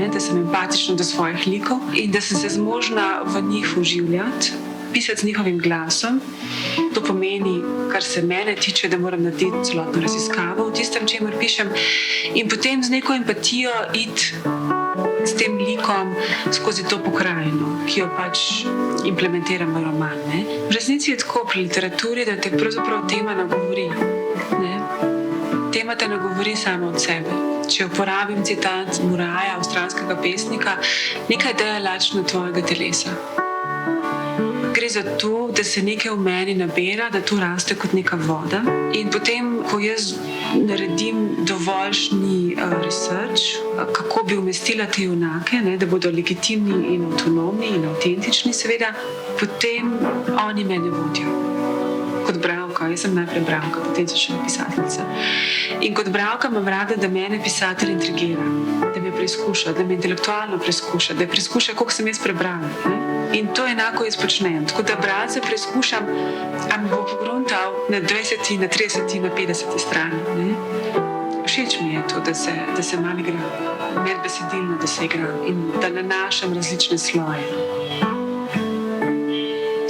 da sem empatična do svojih likov in da sem se zmožna v njih vživljati, pisati z njihovim glasom. To pomeni, kar se mene tiče, da moram narediti celotno raziskavo v tistem, čemer pišem, in potem z neko empatijo iti s tem likom skozi to pokrajino, ki jo pač implementiram v roman. Ne? V resnici je tako pri literaturi, da te pravzaprav tema nagovori. Ne? Tema te nagovori samo od sebe. Če uporabim citat Muraja, avstralskega pesnika, nekaj da je lačno tvojega telesa. Gre za to, da se nekaj v meni nabira, da to raste kot neka voda. In potem, ko jaz naredim dovoljšni research, kako bi umestila te junake, ne, da bodo legitimni in avtonomni in avtentični, seveda, potem oni mene vodijo. Kot bralka, jaz sem najprej bralka, potem sem še pisateljica. In kot bralka imam rada, da mene pisatelj intrigira, da me preizkuša, da me intelektualno preizkuša, da preizkuša, koliko sem jaz prebrala. Ne? In to enako jaz počnem. Tako da bralce preizkušam, a mi bo pogruntal na 20, na 30, na 50 strani. Ne? Všeč mi je to, da se malo igram, medbesedilno, da se igram in da nanašam različne sloje.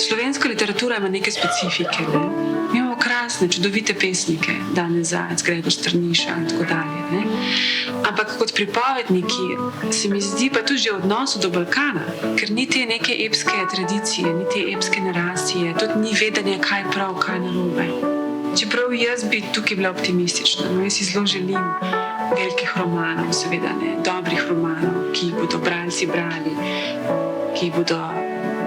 Slovenska literatura ima neke specifike. Ne? Mi imamo krasne, čudovite pesnike, Dane Zajec, Gregor Strniša in tako dalje. Ne? Ampak kot pripovedniki se mi zdi pa tudi že v odnosu do Balkana, ker ni te neke epske tradicije, ni te epske naracije, tudi ni vedanje, kaj prav, kaj narobe. Čeprav jaz bi tukaj bila optimistična, no jaz si zelo želim velikih romanov, seveda ne, dobrih romanov, ki jih bodo bralci brali, ki jih bodo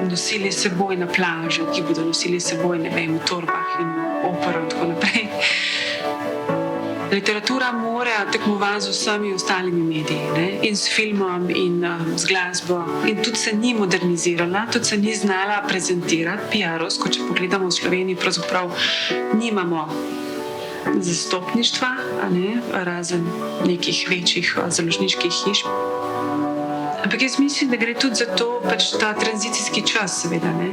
nosili seboj na plažo, ki bodo nosili seboj, ne vem, v torbah in opero in tako naprej. Literatura mora tekmovati z vsemi ostalimi mediji, ne? In s filmom in z glasbo. In tudi se ni modernizirala, tudi se ni znala prezentirati PR-ovsko, če pogledamo v Sloveniji, pravzaprav nimamo zastopništva, ne? Razen nekih večjih založniških hiš. Ampak jaz mislim, da gre tudi za to, pač ta tranzicijski čas, seveda, ne?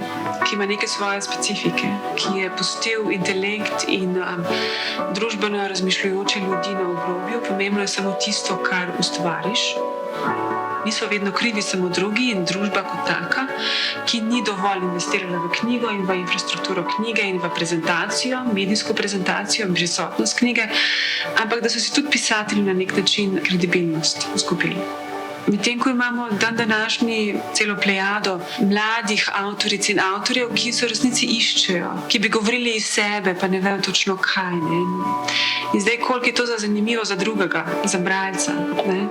Ki ima neke svoje specifike, ki je pustil intelekt in družbeno razmišljujoče ljudi na obrobju. Pomembno je samo tisto, kar ustvariš. Niso vedno krivi samo drugi in družba kot taka, ki ni dovolj investirala v knjigo in v infrastrukturo knjige in v prezentacijo, medijsko prezentacijo in prisotnost knjige, ampak da so si tudi pisatelji na nek način kredibilnost izgubili. Medtem ko imamo dan današnji celo plejado mladih avtoric in avtorjev, ki so v resnici iščejo, ki bi govorili iz sebe, pa ne vejo točno kaj. Ne? In zdaj, koliko je to zanimivo za drugega, za bralca. Ne?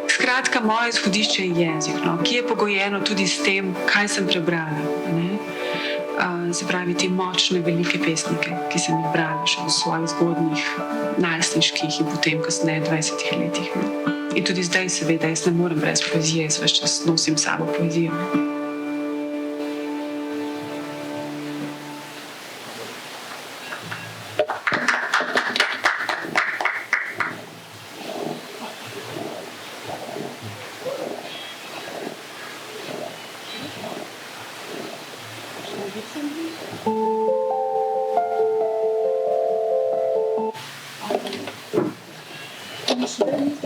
Skratka, moje izhodišče je jezik, no? Ki je pogojeno tudi s tem, kaj sem prebrala. Ne? Se pravi, te močne, velike pesnike, ki sem jih brala še v svojih zgodnjih, najstniških in potem kasneje 20 letih. Ne? In tudi zdaj, seveda, jaz ne morem brez poezije, jaz ves čas nosim s sabo poezijo.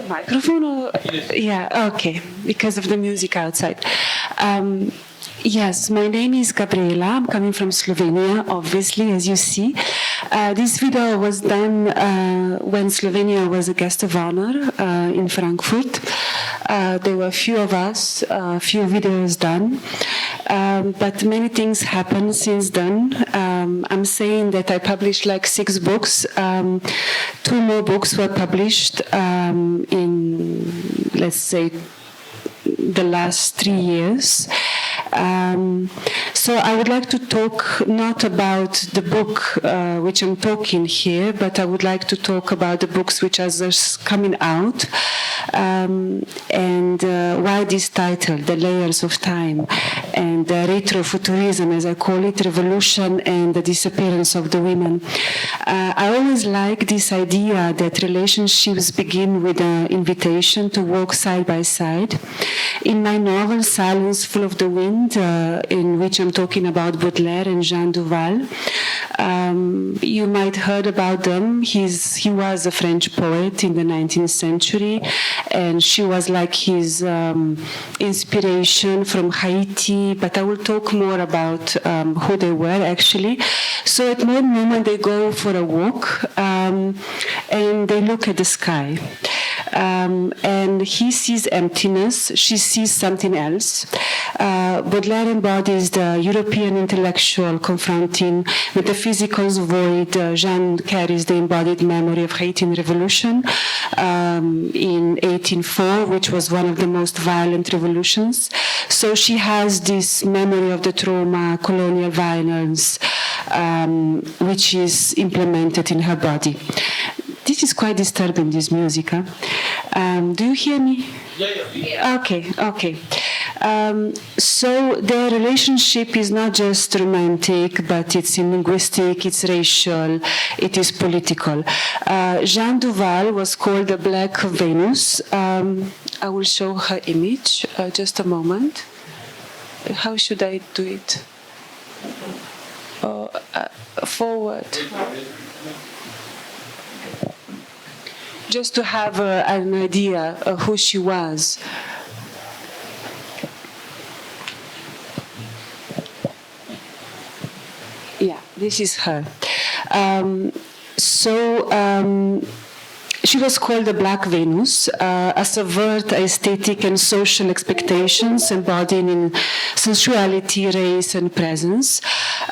Microphone? Yeah, okay, because of the music outside. Yes, my name is Gabriela. I'm coming from Slovenia, obviously, as you see. This video was done when Slovenia was a guest of honor in Frankfurt. There were a few of us, a few videos done. But many things happened since then. I'm saying that I published like 6 books. 2 more books were published in, let's say, the last 3 years. So I would like to talk not about the book which I'm talking here, but I would like to talk about the books which are just coming out, and why this title, The Layers of Time. and Retrofuturism, as I call it, revolution and the disappearance of the women. I always like this idea that relationships begin with an invitation to walk side by side. In my novel Silence Full of the Wind, in which I'm talking about Baudelaire and Jean Duval, you might heard about them. He was a French poet in the 19th century, and she was like his inspiration from Haiti, but I will talk more about who they were actually. So at one moment they go for a walk and they look at the sky. And he sees emptiness, she sees something else. Baudelaire embodies the European intellectual confronting metaphysical's void. Jean carries the embodied memory of Haitian revolution in 1804, which was one of the most violent revolutions. So she has this memory of the trauma, colonial violence, which is implemented in her body. This is quite disturbing, this music. Huh? Do you hear me? Yeah. Okay. So their relationship is not just romantic, but it's linguistic, it's racial, it is political. Jean Duval was called the Black Venus. I will show her image, just a moment. How should I do it? Forward. Just to have an idea of who she was. Yeah, this is her. She was called the Black Venus, a subvert aesthetic and social expectations embodied in sensuality, race, and presence.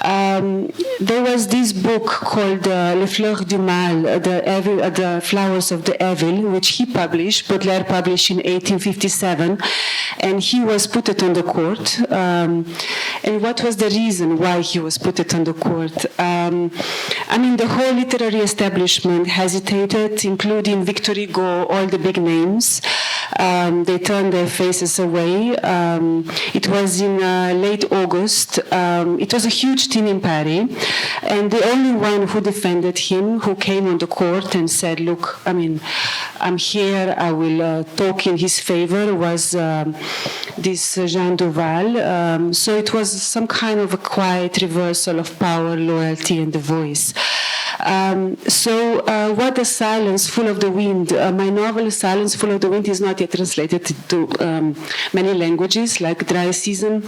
There was this book called Les Fleurs du Mal, the Flowers of the Evil, which he published, Baudelaire published in 1857, and he was put on the court. And what was the reason why he was put on the court? The whole literary establishment hesitated, including Victor Hugo, all the big names. They turned their faces away. It was in late August. It was a huge team in Paris, and the only one who defended him, who came on the court and said, look, I'm here, I will talk in his favor, was this Jean Duval. So it was some kind of a quiet reversal of power, loyalty, and the voice. What the Silence Full of the Wind, my novel Silence Full of the Wind is not yet translated to many languages, like Dry Season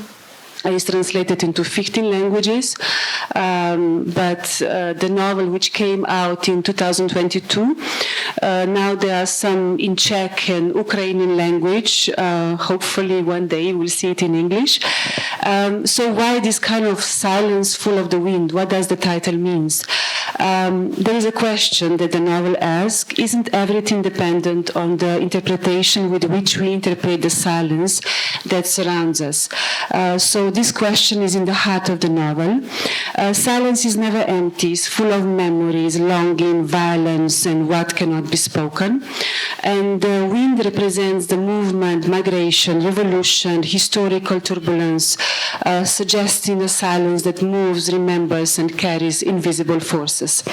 is translated into 15 languages, but the novel, which came out in 2022, now there are some in Czech and Ukrainian language. Hopefully one day we'll see it in English. So why this kind of silence full of the wind? What does the title mean? There is a question that the novel asks: isn't everything dependent on the interpretation with which we interpret the silence that surrounds us? So this question is in the heart of the novel. Silence is never empty, it's full of memories, longing, violence, and what cannot be spoken. And the wind represents the movement, migration, revolution, historical turbulence, suggesting a silence that moves, remembers, and carries invisible forces.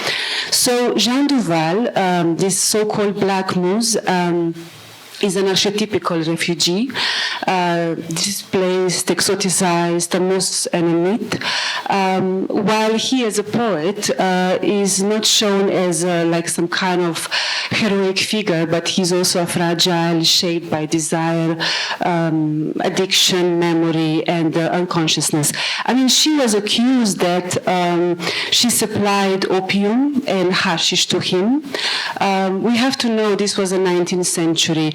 So Jean Duval, this so-called Black Muse, is an archetypical refugee, displaced, exoticized, almost an myth, while he as a poet is not shown as like some kind of heroic figure, but he's also a fragile, shaped by desire, addiction, memory, and unconsciousness. She was accused that she supplied opium and hashish to him. We have to know this was the 19th century.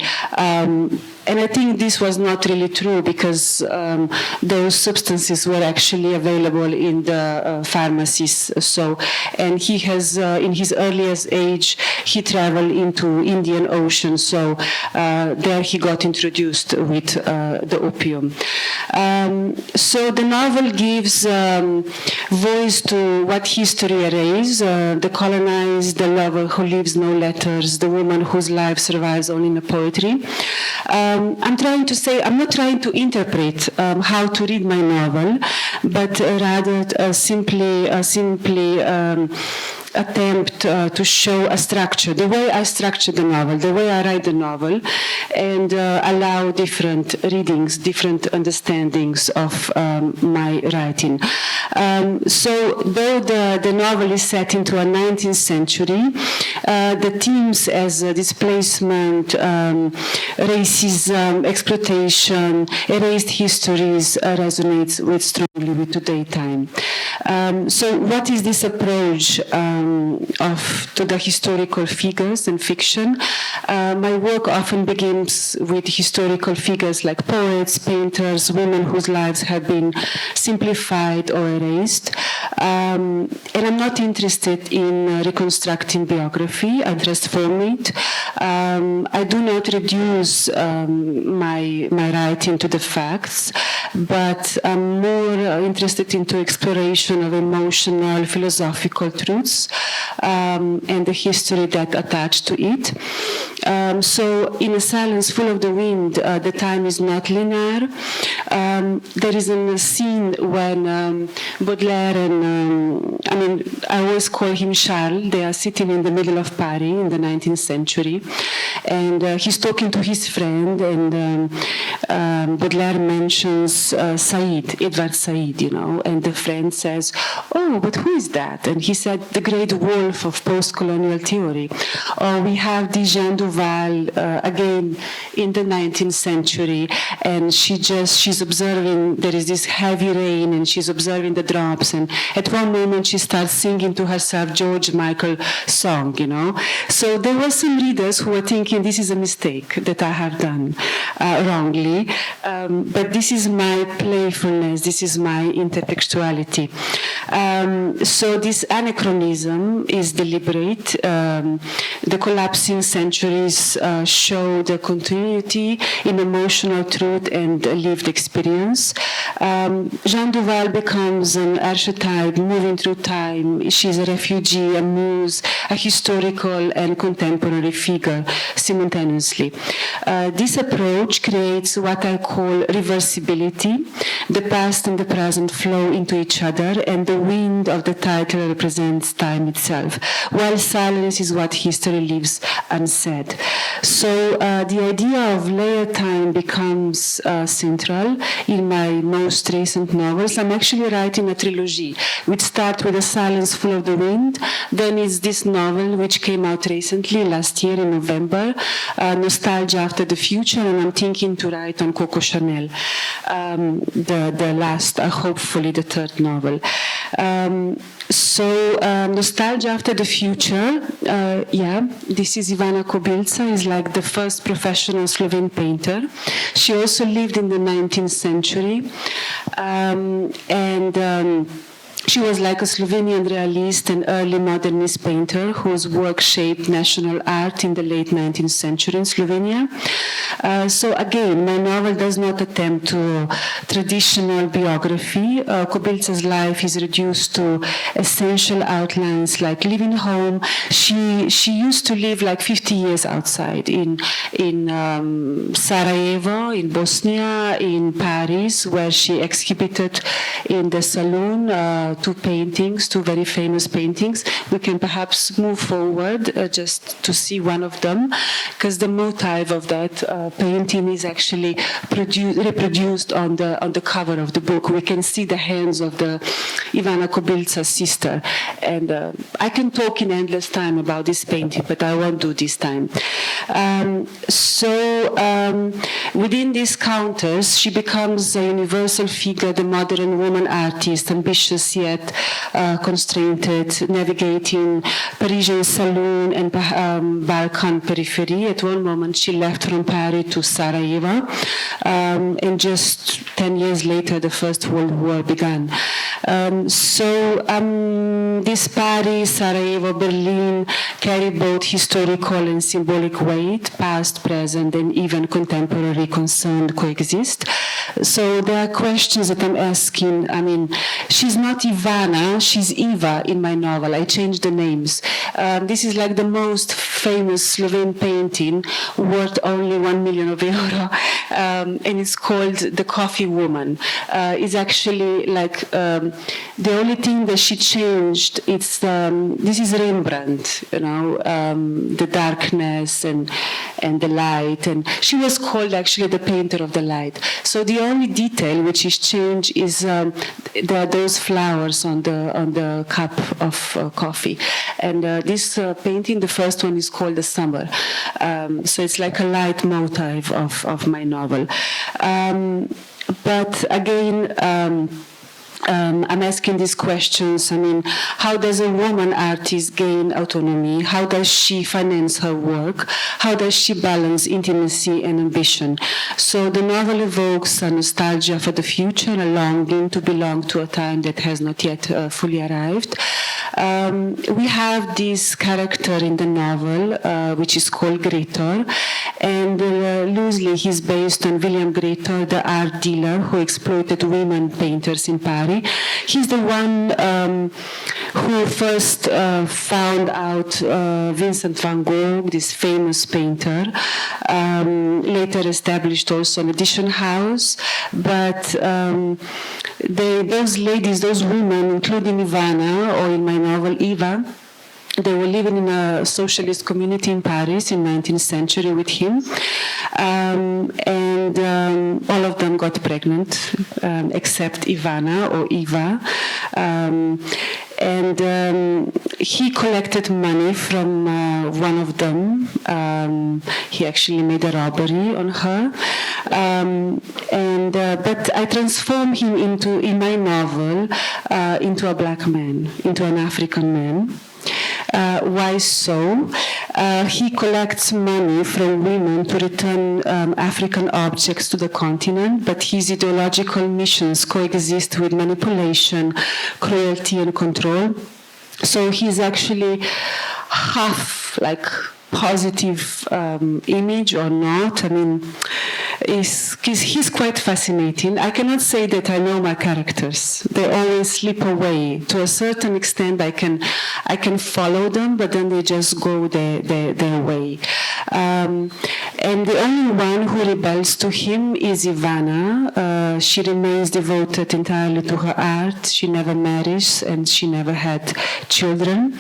And I think this was not really true, because those substances were actually available in the pharmacies. And he has, in his earliest age, he traveled into Indian Ocean. So there he got introduced with the opium. So the novel gives voice to what history erased: the colonized, the lover who leaves no letters, the woman whose life survives only in the poetry. I'm trying to say, I'm not trying to interpret how to read my novel, but rather simply attempt to show a structure, the way I structure the novel, the way I write the novel, and allow different readings, different understandings of my writing. So though the novel is set into a 19th century, the themes as displacement, racism, exploitation, erased histories resonates strongly with today's time. So what is this approach to the historical figures in fiction? My work often begins with historical figures like poets, painters, women whose lives have been simplified or erased. And I'm not interested in reconstructing biography. I transform it. I do not reduce my writing to the facts, but I'm more interested into exploration of emotional, philosophical truths and the history that attached to it. So in A Silence Full of the Wind, the time is not linear. There is a scene when Baudelaire and, I always call him Charles, they are sitting in the middle of Paris in the 19th century, and he's talking to his friend, and Baudelaire mentions Edward Said, and the friend says, "Oh, but who is that?" And he said, "The great wolf of post-colonial theory." Or we have Jean Duval again in the 19th century, and she's observing there is this heavy rain, and she's observing the drops, and at one moment she starts singing to herself George Michael song, So there were some readers who were thinking this is a mistake that I have done wrongly, but this is my playfulness, this is my intertextuality. So this anachronism is deliberate. The collapsing centuries show the continuity in emotional truth and lived experience. Jean Duval becomes an archetype moving through time. She's a refugee, a muse, a historical and contemporary figure simultaneously. This approach creates what I call reversibility. The past and the present flow into each other, and the wind of the title represents time itself, while silence is what history leaves unsaid. So the idea of layered time becomes central in my most recent novels. I'm actually writing a trilogy, which starts with A Silence Full of the Wind, then is this novel which came out recently, last year in November, Nostalgia After the Future, and I'm thinking to write on Coco Chanel, the last, hopefully the third novel. So Nostalgia After the Future, this is Ivana Kobilca, is like the first professional Slovene painter. She also lived in the 19th century, she was like a Slovenian realist and early modernist painter whose work shaped national art in the late 19th century in Slovenia. So again, my novel does not attempt to traditional biography. Kobilca's life is reduced to essential outlines like living home. She used to live like 50 years outside in Sarajevo, in Bosnia, in Paris, where she exhibited in the saloon two very famous paintings. We can perhaps move forward just to see one of them, because the motif of that painting is actually reproduced on the cover of the book. We can see the hands of the Ivana Kobilca's sister, and I can talk in endless time about this painting, but I won't do this time. Within these counters, she becomes a universal figure, the modern woman artist, ambitious yet constrained, navigating Parisian saloon and Balkan periphery. At one moment, she left from Paris to Sarajevo, and just 10 years later, the First World War began. This Paris, Sarajevo, Berlin carry both historical and symbolic weight, past, present, and even contemporary concern coexist. So there are questions that I'm asking. I mean, she's not Ivana, she's Eva in my novel. I changed the names. This is like the most famous Slovene painting, worth only €1 million, and it's called The Coffee Woman. It's actually like the only thing that she changed. It's this is Rembrandt, the darkness and the light, and she was called actually the painter of the light. So the only detail which is changed is there are those flowers on the cup of coffee, and this painting, the first one, is called The Summer. So it's like a leitmotif of my novel. But again, I'm asking these questions. I mean, how does a woman artist gain autonomy? How does she finance her work? How does she balance intimacy and ambition? So the novel evokes a nostalgia for the future, a longing to belong to a time that has not yet fully arrived. We have this character in the novel, which is called Gretor, and loosely he's based on William Gretor, the art dealer who exploited women painters in Paris. He's the one who first found out Vincent van Gogh, this famous painter, later established also an edition house, but those ladies, those women, including Ivana, or in my novel Eva, they were living in a socialist community in Paris in the 19th century with him, and all of them got pregnant except Ivana or Eva. And he collected money from one of them. He actually made a robbery on her. But I transformed him in my novel, into a black man, into an African man. Why so? He collects money from women to return African objects to the continent, but his ideological missions coexist with manipulation, cruelty, and control. So he's actually half like positive image or not. I mean, he's quite fascinating. I cannot say that I know my characters. They always slip away. To a certain extent, I can follow them, but then they just go their way. And the only one who rebels to him is Ivana. She remains devoted entirely to her art. She never marries, and she never had children.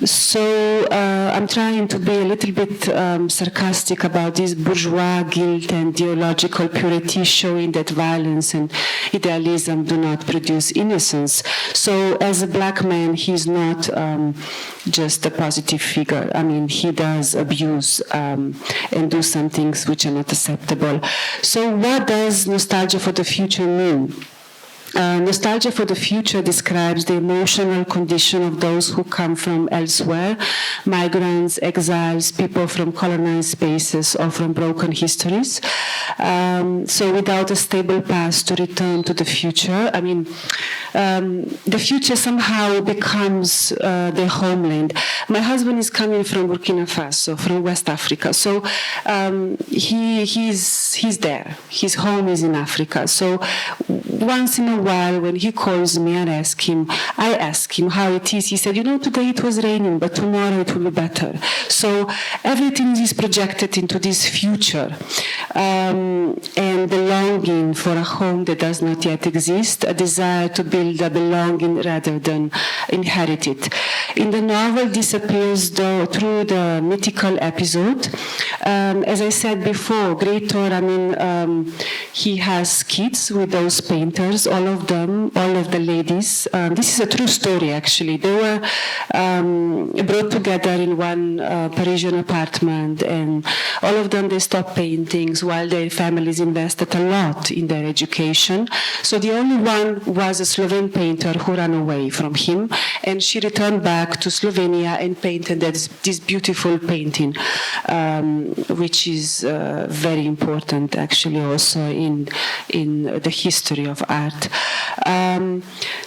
So I'm trying to be a little bit sarcastic about this bourgeois guilt and ideological purity, showing that violence and idealism do not produce innocence. So as a black man, he's not just a positive figure. I mean, he does abuse and do some things which are not acceptable. So what does nostalgia for the future mean? Nostalgia for the future describes the emotional condition of those who come from elsewhere, migrants, exiles, people from colonized spaces or from broken histories. So without a stable path to return to the future, I mean, the future somehow becomes their homeland. My husband is coming from Burkina Faso, from West Africa. So he's there. His home is in Africa. So once in a while, when he calls me and I ask him how it is. He said, today it was raining, but tomorrow it will be better. So everything is projected into this future. And the longing for a home that does not yet exist, a desire to build a belonging rather than inherit it. In the novel, this appears through the mythical episode. As I said before, Gretor, he has kids with those painters, all of the ladies. This is a true story, actually. They were brought together in one Parisian apartment, and all of them, they stopped paintings while their families invested a lot in their education. So the only one was a Slovene painter who ran away from him, and she returned back to Slovenia and painted this beautiful painting which is very important actually also in the history of art.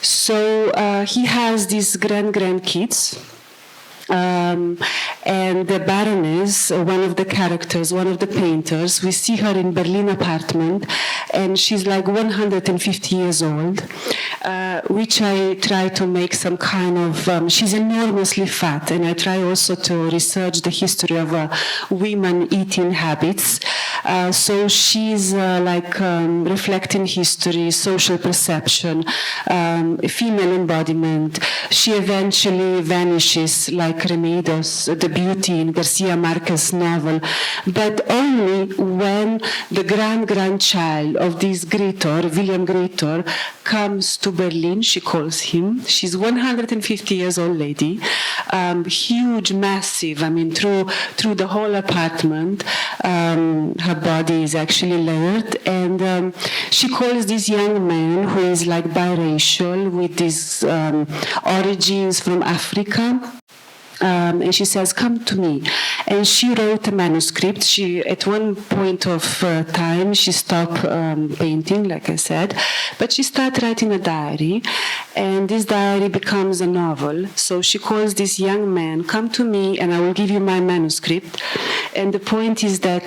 So he has these grandkids. And the Baroness, one of the characters, one of the painters, we see her in Berlin apartment, and she's like 150 years old, which I try to make some kind of, she's enormously fat, and I try also to research the history of women eating habits. So she's reflecting history, social perception, female embodiment. She eventually vanishes like Remedios, the beauty in Garcia Marquez's novel, but only when the grandchild of this Gritor, William Gritor, comes to Berlin. She calls him. She's 150 years old lady, huge, massive. I mean, through the whole apartment, her body is actually layered, and she calls this young man who is like biracial with these origins from Africa. And she says, "Come to me." And she wrote a manuscript. At one point of time, she stopped painting, like I said, but she started writing a diary, and this diary becomes a novel. So she calls this young man, "Come to me, and I will give you my manuscript." And the point is that,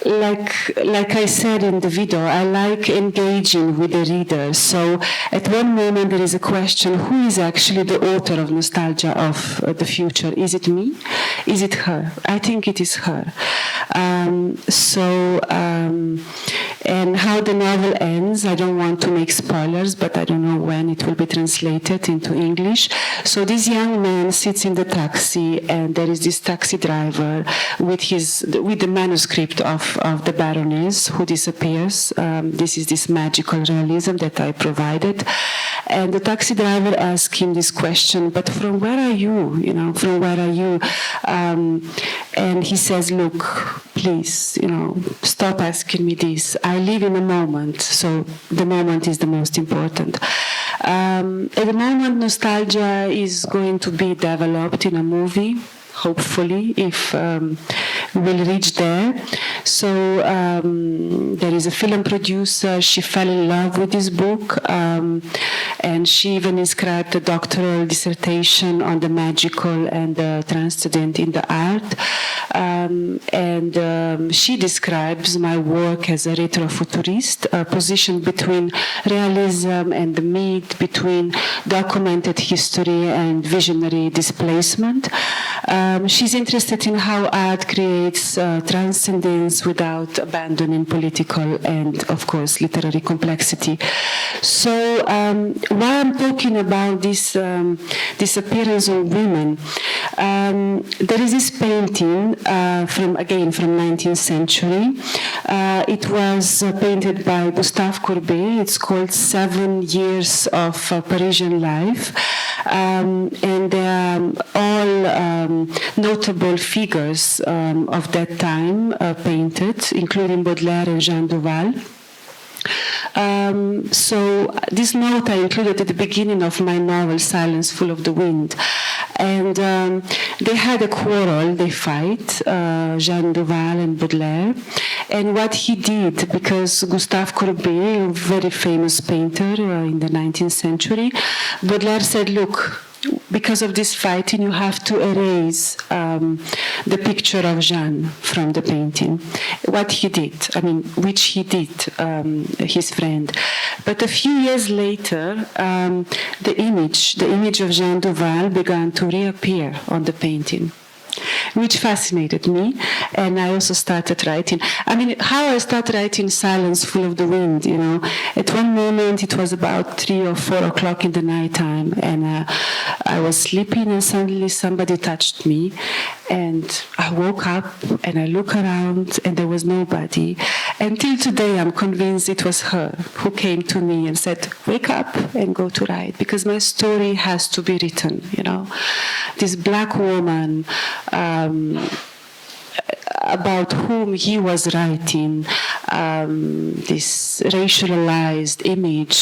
like I said in the video, I like engaging with the reader. So at one moment there is a question, who is actually the author of Nostalgia of the Future? Is it me? Is it her? I think it is her. And how the novel ends, I don't want to make spoilers, but I don't know when it will be translated into English. So this young man sits in the taxi, and there is this taxi driver with the manuscript of the Baroness, who disappears. This is this magical realism that I provided. And the taxi driver asks him this question, "But from where are you? From where are you?" And he says, "Look, please, stop asking me this. I live in a moment, so the moment is the most important." At the moment, Nostalgia is going to be developed in a movie, hopefully, if we'll reach there. So there is a film producer. She fell in love with this book, and she even inscribed a doctoral dissertation on the magical and the transcendent in the art. And she describes my work as a retrofuturist, a position between realism and the myth, between documented history and visionary displacement. She's interested in how art creates transcendence without abandoning political and, of course, literary complexity. So while I'm talking about this disappearance of women, there is this painting from 19th century. It was painted by Gustave Courbet. It's called 7 Years of Parisian Life. And they are all notable figures of that time painted, including Baudelaire and Jean Duval. So this note I included at the beginning of my novel, Silence Full of the Wind. And they had a quarrel, they fight, Jean Duval and Baudelaire. And what he did, because Gustave Courbet, a very famous painter in the 19th century, Baudelaire said, "Look, because of this fighting, you have to erase the picture of Jeanne from the painting." What he did, which he did, his friend. But a few years later, the image of Jean Duval began to reappear on the painting, which fascinated me, and I also started writing. How I started writing Silence Full of the Wind, At one moment, it was about 3 or 4 o'clock in the nighttime, and I was sleeping, and suddenly somebody touched me, and I woke up, and I looked around, and there was nobody. Until today, I'm convinced it was her who came to me and said, "Wake up and go to write," because my story has to be written, This black woman, about whom he was writing, this racialized image,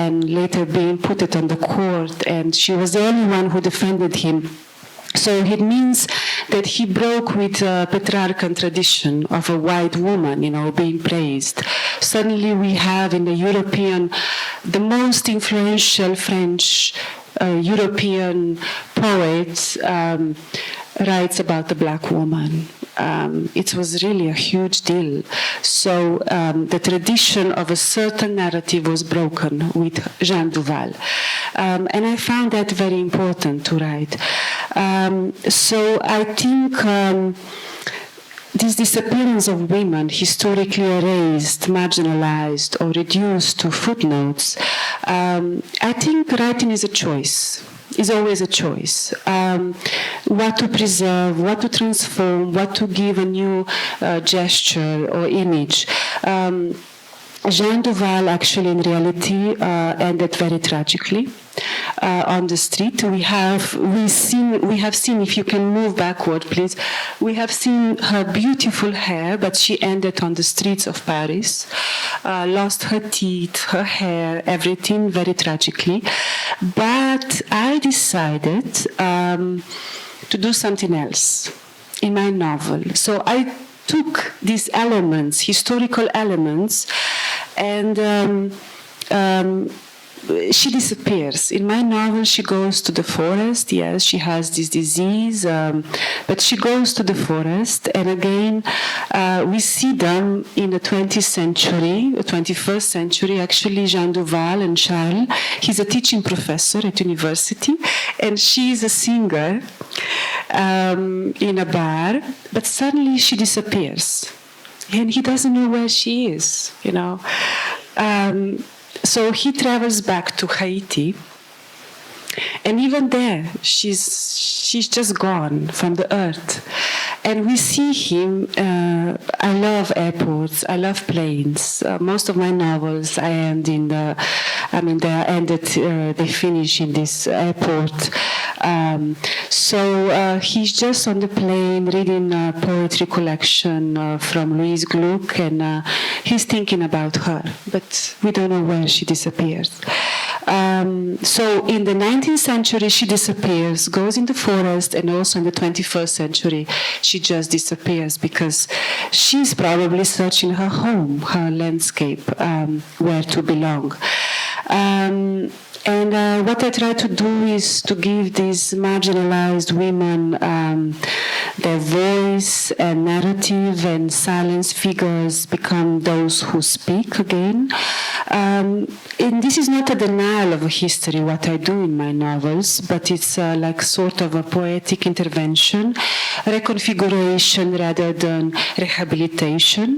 and later being put it on the court, and she was the only one who defended him. So it means that he broke with the patriarchal tradition of a white woman, being praised. Suddenly we have in the European, the most influential French European poet writes about the black woman. It was really a huge deal. So the tradition of a certain narrative was broken with Jean Duval. And I found that very important to write. So I think this disappearance of women, historically erased, marginalized, or reduced to footnotes, I think writing is a choice. Is always a choice. What to preserve, what to transform, what to give a new gesture or image. Jean Duval actually in reality ended very tragically on the street. We have seen, if you can move backward please, we have seen her beautiful hair, but she ended on the streets of Paris, lost her teeth, her hair, everything very tragically. But I decided to do something else in my novel. So I took these elements, historical elements, and she disappears. In my novel, she goes to the forest. Yes, she has this disease, but she goes to the forest. And again, we see them in the 20th century, 21st century, actually, Jean Duval and Charles. He's a teaching professor at university, and she's a singer in a bar, but suddenly she disappears. And he doesn't know where she is, So he travels back to Haiti, and even there, she's just gone from the earth. And we see him. I love airports. I love planes. Most of my novels, they are ended. They finish in this airport. So he's just on the plane reading a poetry collection from Louise Gluck, and he's thinking about her, but we don't know where she disappears. So in the 19th century, she disappears, goes in the forest, and also in the 21st century, she just disappears because she's probably searching her home, her landscape, where to belong. And what I try to do is to give these marginalized women their voice and narrative, and silence figures become those who speak again. And this is not a denial of a history, what I do in my novels, but it's like sort of a poetic intervention, reconfiguration rather than rehabilitation.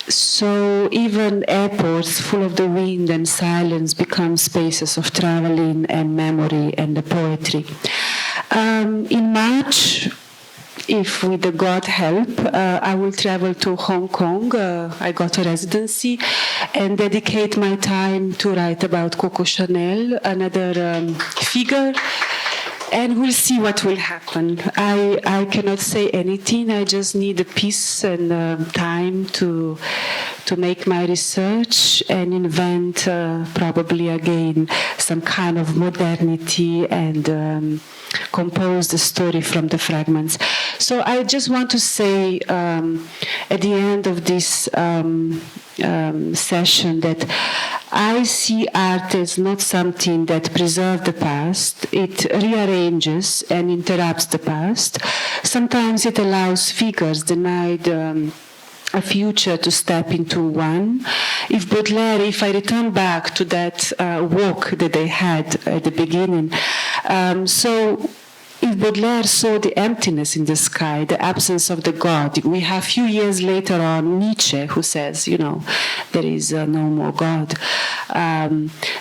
So even airports full of the wind and silence become spaces of traveling and memory and the poetry. In March, if with the God help, I will travel to Hong Kong. I got a residency and dedicate my time to write about Coco Chanel, another figure. And we'll see what will happen. I cannot say anything. I just need a peace and time to make my research and invent probably again some kind of modernity and compose the story from the fragments. So I just want to say at the end of this session that I see art as not something that preserves the past. It rearranges and interrupts the past. Sometimes it allows figures denied a future to step into one. If I return back to that walk that they had at the beginning, if Baudelaire saw the emptiness in the sky, the absence of the God, we have a few years later on Nietzsche who says, there is no more God.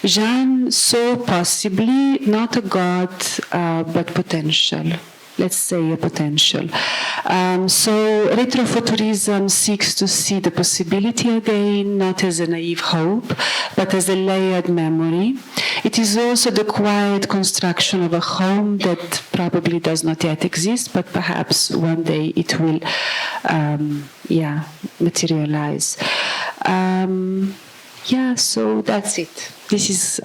Jean saw possibly not a God, but potential. Let's say a potential. So retrofuturism seeks to see the possibility again, not as a naive hope, but as a layered memory. It is also the quiet construction of a home that probably does not yet exist, but perhaps one day it will, materialize. So that's it. This is.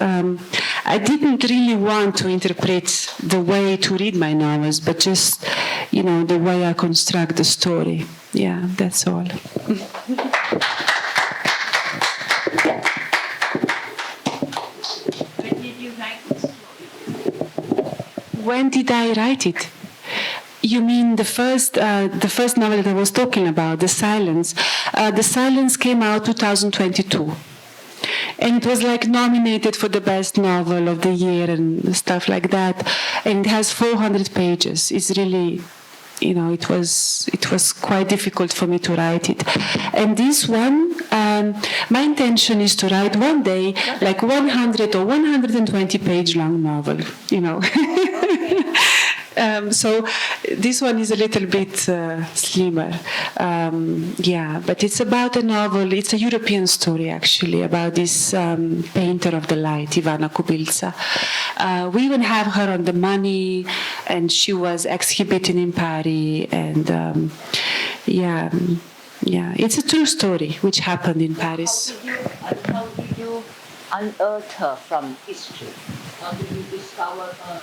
I didn't really want to interpret the way to read my novels, but just, the way I construct the story. Yeah, that's all. When did you write the story? When did I write it? You mean the first novel that I was talking about, The Silence? The Silence came out 2022. And it was nominated for the best novel of the year and stuff like that. And it has 400 pages. It's really, it was quite difficult for me to write it. And this one, my intention is to write one day 100 or 120 page long novel, So this one is a little bit slimmer. But it's about a novel. It's a European story, actually, about this painter of the light, Ivana Kubilca. We even have her on the money, and she was exhibited in Paris. And it's a true story which happened in Paris. How did you unearth her from history? How did you discover her?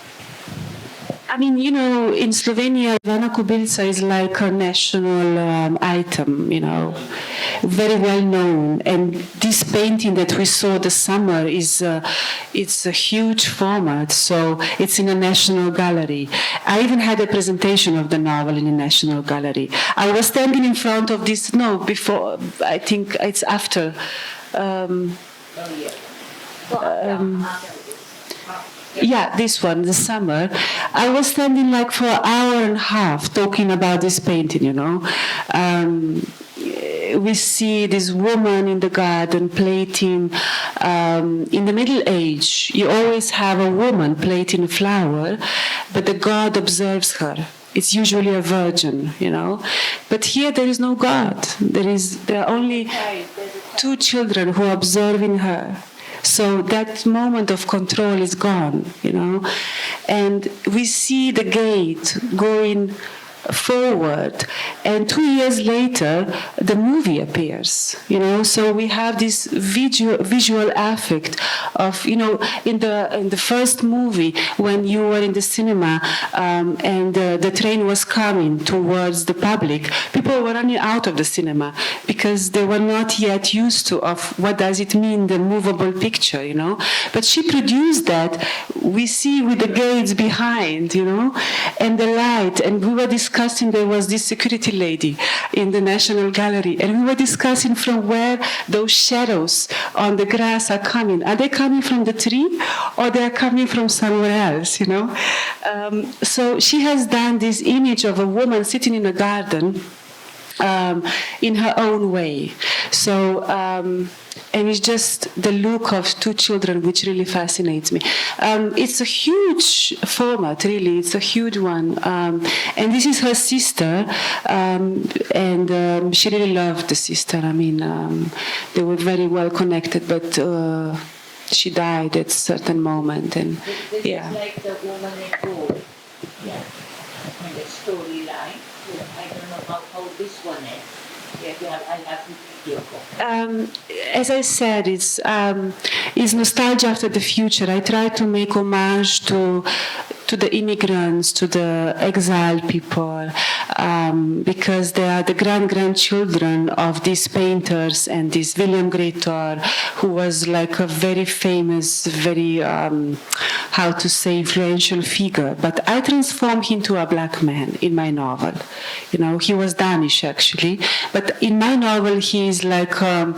I mean, in Slovenia, Ivana Kubilca is like a national item, very well known. And this painting that we saw this summer it's a huge format, so it's in a national gallery. I even had a presentation of the novel in a national gallery. I was standing in front of this, before, I think it's after. This one, the summer. I was standing for an hour and a half talking about this painting, We see this woman in the garden plating. In the Middle Age, you always have a woman plating a flower, but the god observes her. It's usually a virgin, But here there is no god. There are only two children who are observing her. So that moment of control is gone, And we see the gate going forward, and 2 years later, the movie appears, So we have this visual effect of, in the first movie, when you were in the cinema and the train was coming towards the public, people were running out of the cinema because they were not yet used to what does it mean, the movable picture, But she produced that. We see with the gates behind, and the light, and we were discussing, there was this security lady in the National Gallery, and we were discussing from where those shadows on the grass are coming. Are they coming from the tree, or they are coming from somewhere else, So she has done this image of a woman sitting in a garden in her own way. So, and it's just the look of two children which really fascinates me. It's a huge format, really. It's a huge one. And this is her sister, and she really loved the sister. I mean, they were very well connected, but she died at a certain moment. And this is like the woman in gold. Yeah. And the storyline. I don't know how this one is. I have the video. As I said, it's nostalgia after the future. I try to make homage to the immigrants, to the exiled people, because they are the grandchildren of these painters and this William Greator, who was like a very famous, very, influential figure. But I transformed him into a black man in my novel. He was Danish, actually. But in my novel, he is like an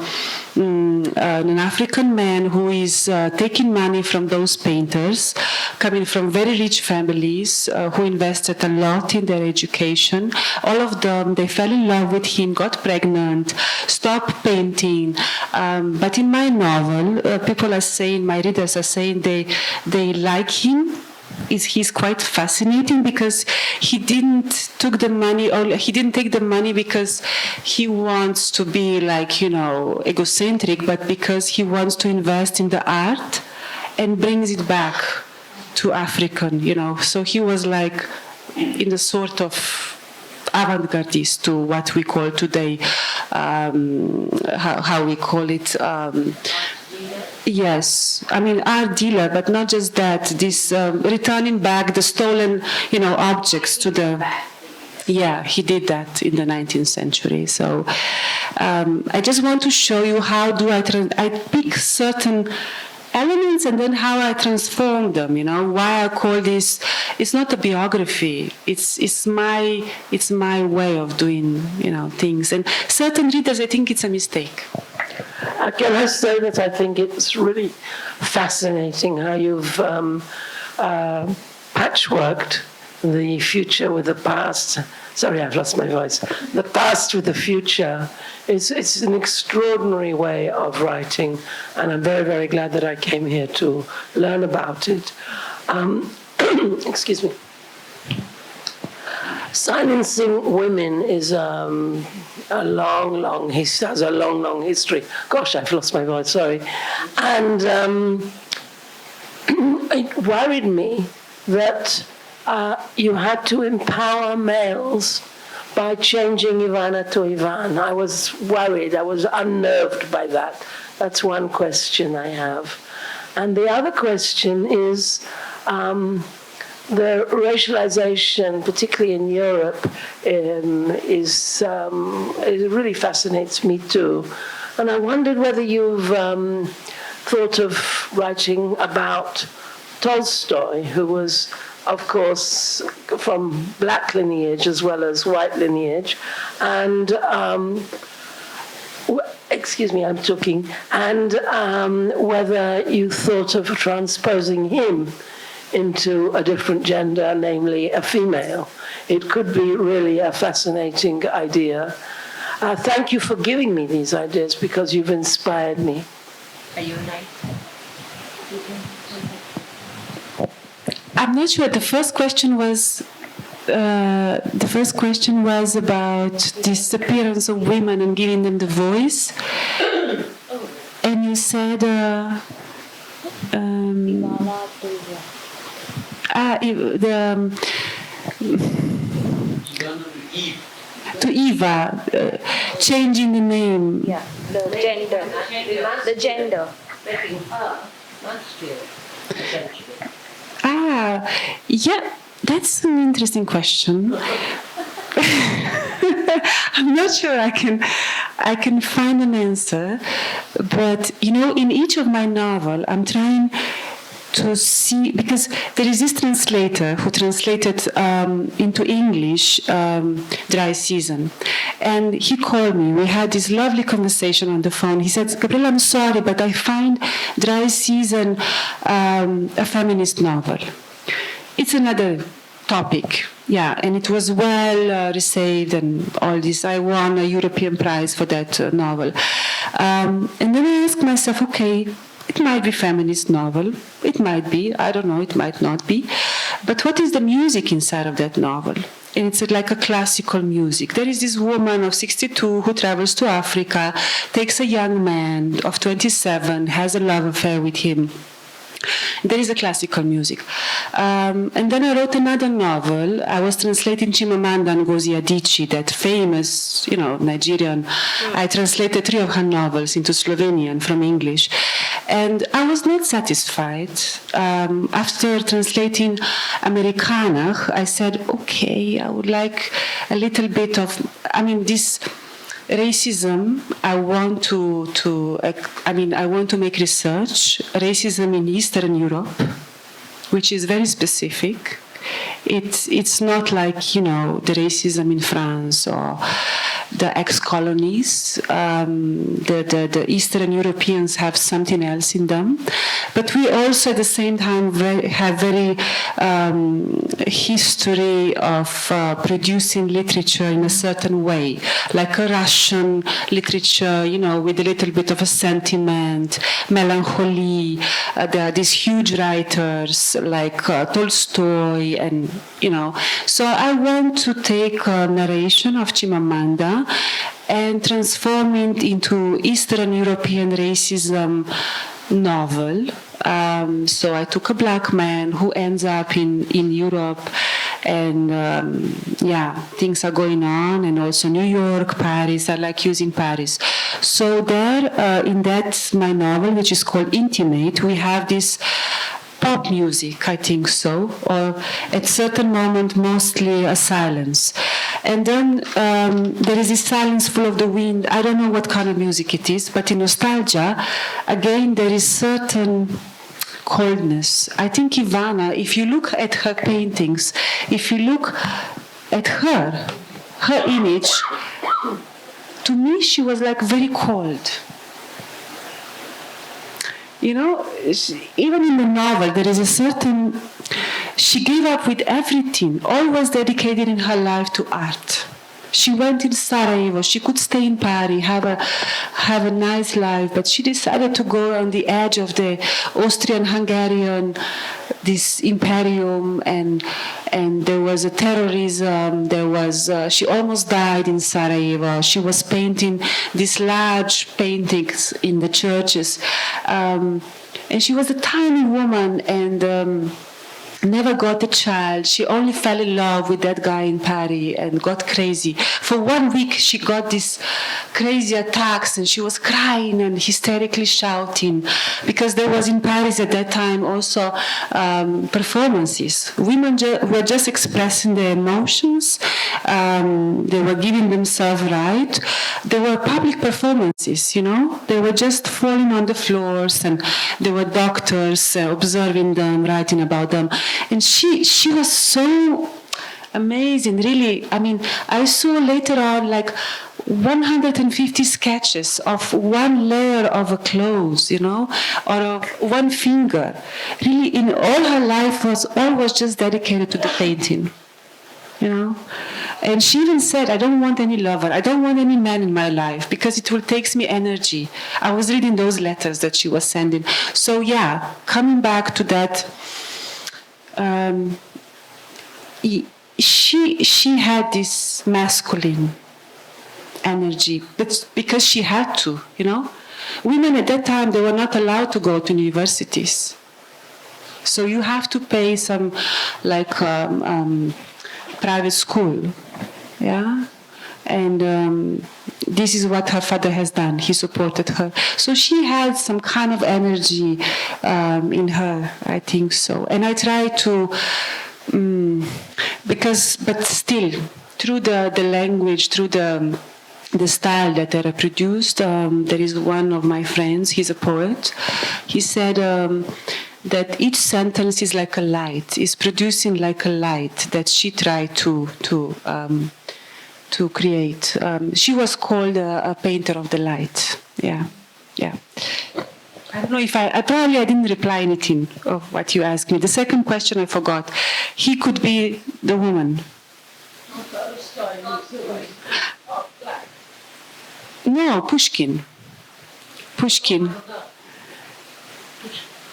African man who is taking money from those painters, coming from very rich families who invested a lot in their education. All of them, they fell in love with him, got pregnant, stopped painting. But in my novel, people are saying, my readers are saying they like him. He's quite fascinating because he didn't take the money because he wants to be egocentric, but because he wants to invest in the art and brings it back to African, So he was in the sort of avant-gardist to what we call today, how we call it. Yes, I mean art dealer, but not just that. This returning back the stolen, objects to the. Yeah, he did that in the 19th century. So I just want to show you how do I pick certain elements and then how I transform them. Why I call this. It's not a biography. It's my way of doing things. And certain readers, I think it's a mistake. Can I say that I think it's really fascinating how you've patchworked the future with the past. Sorry, I've lost my voice. The past with the future. It's an extraordinary way of writing, and I'm very, very glad that I came here to learn about it. Excuse me. Silencing women is a long history. Gosh, I've lost my voice, sorry. And it worried me that you had to empower males by changing Ivana to Ivan. I was worried, I was unnerved by that. That's one question I have. And the other question is, the racialization, particularly in Europe, it really fascinates me too. And I wondered whether you've thought of writing about Tolstoy, who was, of course, from black lineage as well as white lineage, and excuse me, I'm talking, and whether you thought of transposing him into a different gender, namely a female. It could be really a fascinating idea. Thank you for giving me these ideas because you've inspired me. Are you nice? I'm not sure. The first question was about disappearance of women and giving them the voice. And you said to Eva, changing the name. Yeah, the gender. The gender. Yeah, that's an interesting question. I'm not sure I can find an answer, but in each of my novel, I'm trying to see, because there is this translator who translated into English Dry Season, and he called me. We had this lovely conversation on the phone. He said, "Gabriela, I'm sorry, but I find Dry Season a feminist novel." It's another topic, yeah, and it was well received and all this. I won a European prize for that novel. And then I asked myself, okay, it might be feminist novel. It might be, I don't know, it might not be. But what is the music inside of that novel? And it's like a classical music. There is this woman of 62 who travels to Africa, takes a young man of 27, has a love affair with him. There is a classical music. And then I wrote another novel. I was translating Chimamanda Ngozi Adichie, that famous, Nigerian. I translated 3 of her novels into Slovenian from English. And I was not satisfied. After translating Americana, I said, okay, I would like a little bit of, this racism. I want to make research. Racism in Eastern Europe, which is very specific. It's not like the racism in France or the ex-colonies. The Eastern Europeans have something else in them, but we also at the same time have very history of producing literature in a certain way, like a Russian literature, with a little bit of a sentiment, melancholy. There are these huge writers like Tolstoy, and So I want to take a narration of Chimamanda and transform it into Eastern European racism novel. So I took a black man who ends up in Europe and things are going on, and also New York, Paris. I like using Paris. So there, in that my novel, which is called Intimate, we have this pop music, I think so, or at certain moment mostly a silence. And then there is this silence full of the wind. I don't know what kind of music it is, but in Nostalgia, again, there is certain coldness. I think Ivana, if you look at her paintings, if you look at her image, to me she was like very cold. You know, even in the novel, there is a certain... She gave up with everything, always dedicated in her life to art. She went in Sarajevo. She could stay in Paris, have a nice life, but she decided to go on the edge of the Austrian-Hungarian, this imperium, and there was a terrorism. There was she almost died in Sarajevo. She was painting these large paintings in the churches, and she was a tiny woman and. Never got a child. She only fell in love with that guy in Paris and got crazy. For 1 week, she got these crazy attacks and she was crying and hysterically shouting because there was in Paris at that time also performances. Women were just expressing their emotions. They were giving themselves right. There were public performances, you know. They were just falling on the floors and there were doctors observing them, writing about them. And she was so amazing, really. I mean, I saw later on like 150 sketches of one layer of a clothes, you know, or of one finger. Really, in all her life was always just dedicated to the painting, you know. And she even said, I don't want any lover. I don't want any man in my life because it will take me energy. I was reading those letters that she was sending. So yeah, coming back to that, she had this masculine energy, but because she had to, you know. Women at that time, they were not allowed to go to universities. So you have to pay some, like, private school, yeah? And this is what her father has done. He supported her. So she had some kind of energy in her, I think so. And I try to, but still, through the language, through the style that I reproduced, there is one of my friends, he's a poet. He said that each sentence is like a light, is producing like a light that she tried to create. She was called a painter of the light. Yeah. I don't know if I didn't reply anything of what you asked me. The second question I forgot. He could be the woman. No, Pushkin.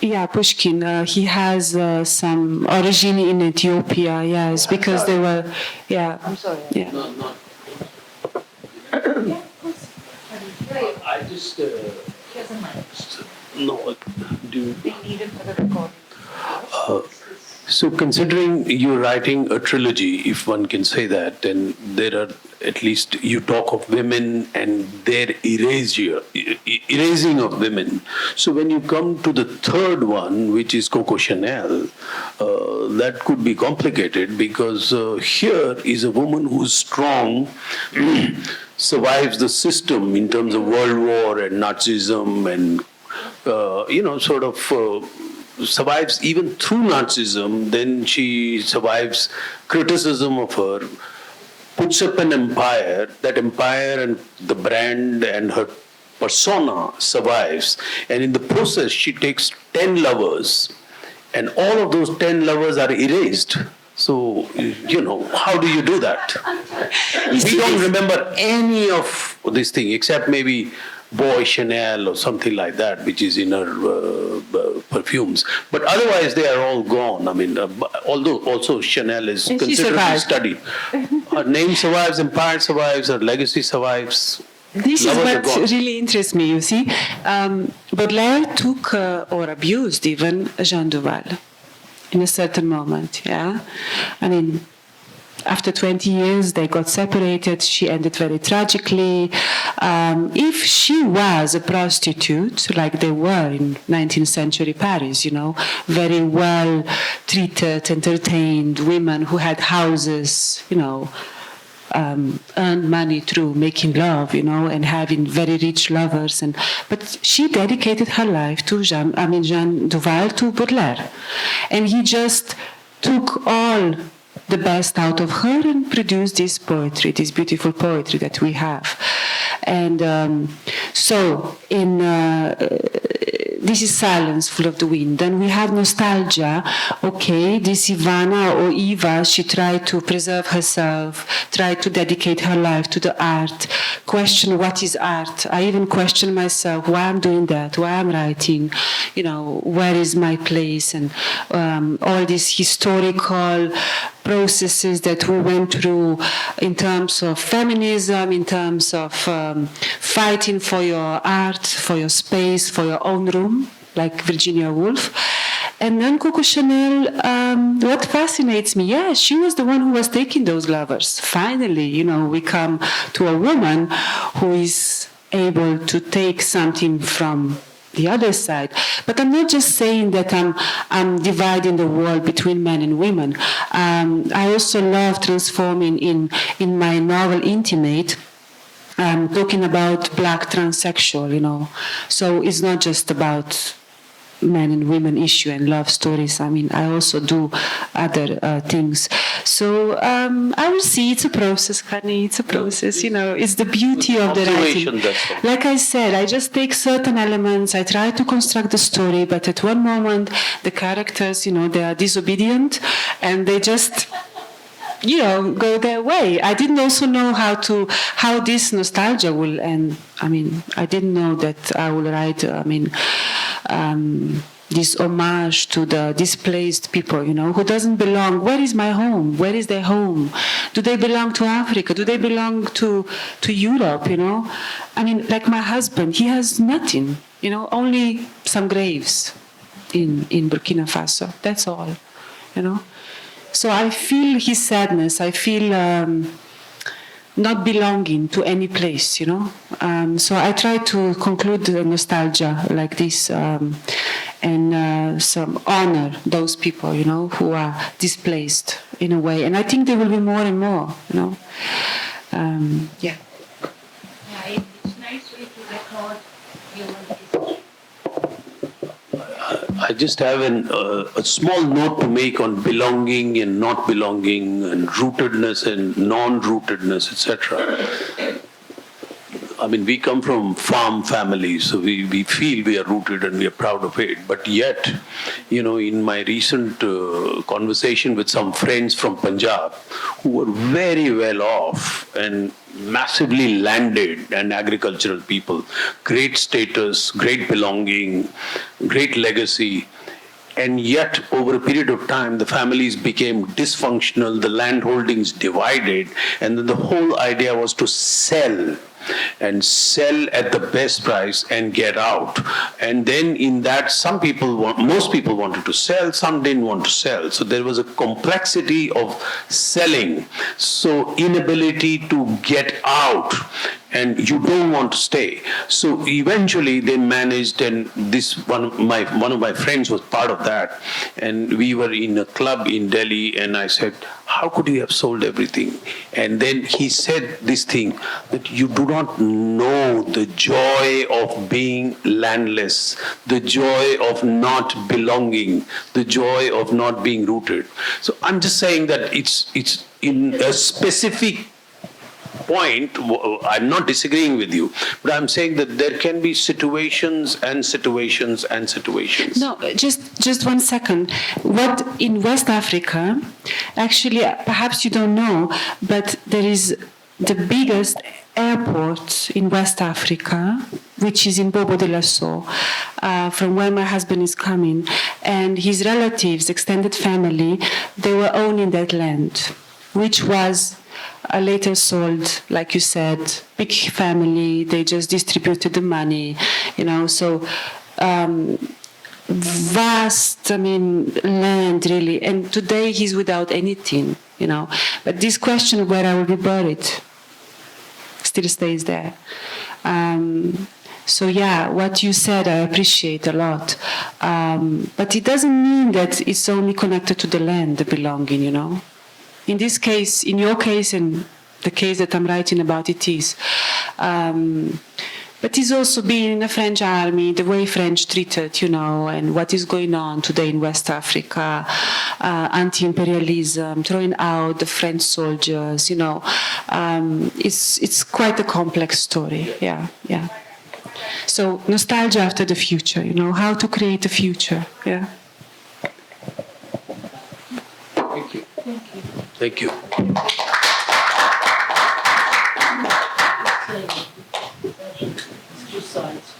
Yeah, Pushkin. He has some origin in Ethiopia, yes, because they were, yeah. I'm sorry. Yeah. I just need it for the recording. So considering you're writing a trilogy, if one can say that, then there are at least, you talk of women and their erasing of women. So when you come to the third one, which is Coco Chanel, that could be complicated because here is a woman who's strong, survives the system in terms of World War and Nazism and, survives even through Nazism. Then she survives criticism of her, puts up an empire. That empire and the brand and her persona survives. And in the process, she takes 10 lovers, and all of those 10 lovers are erased. So, how do you do that? We don't remember any of this thing except maybe Boy Chanel or something like that, which is in her perfumes. But otherwise, they are all gone. I mean, although also Chanel is considerably studied. Her name survives, empire survives, her legacy survives. This is what really interests me, you see. Baudelaire took or abused even Jean Duval in a certain moment, yeah? I mean, after 20 years, they got separated. She ended very tragically. If she was a prostitute, like they were in 19th century Paris, very well treated, entertained women who had houses, earned money through making love, and having very rich lovers. But she dedicated her life to Jean Duval, to Baudelaire. And he just took all the best out of her and produced this poetry, this beautiful poetry that we have. And so in this is Silence Full of the Wind. Then we have Nostalgia. Okay, this Ivana or Eva, she tried to preserve herself, tried to dedicate her life to the art, question what is art. I even question myself why I'm doing that, why I'm writing, where is my place, and all these historical processes that we went through in terms of feminism, in terms of fighting for your art, for your space, for your own room, like Virginia Woolf. And then Coco Chanel, what fascinates me, she was the one who was taking those lovers. Finally, we come to a woman who is able to take something from the other side. But I'm not just saying that I'm dividing the world between men and women. I also love transforming in my novel Intimate, talking about black transsexual, So it's not just about men and women issue and love stories. I also do other things. So I will see. It's a process, honey. It's a process. It's the beauty of the writing. Like I said, I just take certain elements. I try to construct the story, but at one moment, the characters, they are disobedient, and they just go their way. I didn't also know how this nostalgia will end. I didn't know that I will write, this homage to the displaced people, who doesn't belong. Where is my home? Where is their home? Do they belong to Africa? Do they belong to Europe, like my husband, he has nothing, only some graves in Burkina Faso. That's all, So I feel his sadness. I feel not belonging to any place, So I try to conclude the nostalgia like this and some honor those people, who are displaced in a way. And I think there will be more and more, Yeah, it's nice way to record human history. I just have a small note to make on belonging and not belonging and rootedness and non-rootedness, etc. We come from farm families, so we feel we are rooted and we are proud of it. But yet, in my recent conversation with some friends from Punjab who were very well off and massively landed and agricultural people, great status, great belonging, great legacy, and yet over a period of time the families became dysfunctional, the land holdings divided, and then the whole idea was to sell at the best price and get out. And then in that, most people wanted to sell, some didn't want to sell. So there was a complexity of selling. So inability to get out, and you don't want to stay. So eventually they managed, and one of my friends was part of that. And we were in a club in Delhi, and I said, how could you have sold everything? And then he said this thing, that you do not know the joy of being landless, the joy of not belonging, the joy of not being rooted. So I'm just saying that it's in a specific point, I'm not disagreeing with you, but I'm saying that there can be situations and situations and situations. No, just 1 second. What in West Africa, actually, perhaps you don't know, but there is the biggest airport in West Africa, which is in Bobo de Lasso, from where my husband is coming, and his relatives, extended family, they were owning that land, which was later sold, like you said, big family, they just distributed the money, So vast, land really. And today he's without anything, But this question of where I will be buried still stays there. So yeah, what you said I appreciate a lot. But it doesn't mean that it's only connected to the land, the belonging, In this case, in your case and the case that I'm writing about, it is. But it's also being in the French army, the way French treated, and what is going on today in West Africa, anti-imperialism, throwing out the French soldiers, it's quite a complex story. Yeah. So nostalgia after the future, how to create a future. Yeah. Thank you. Two sides.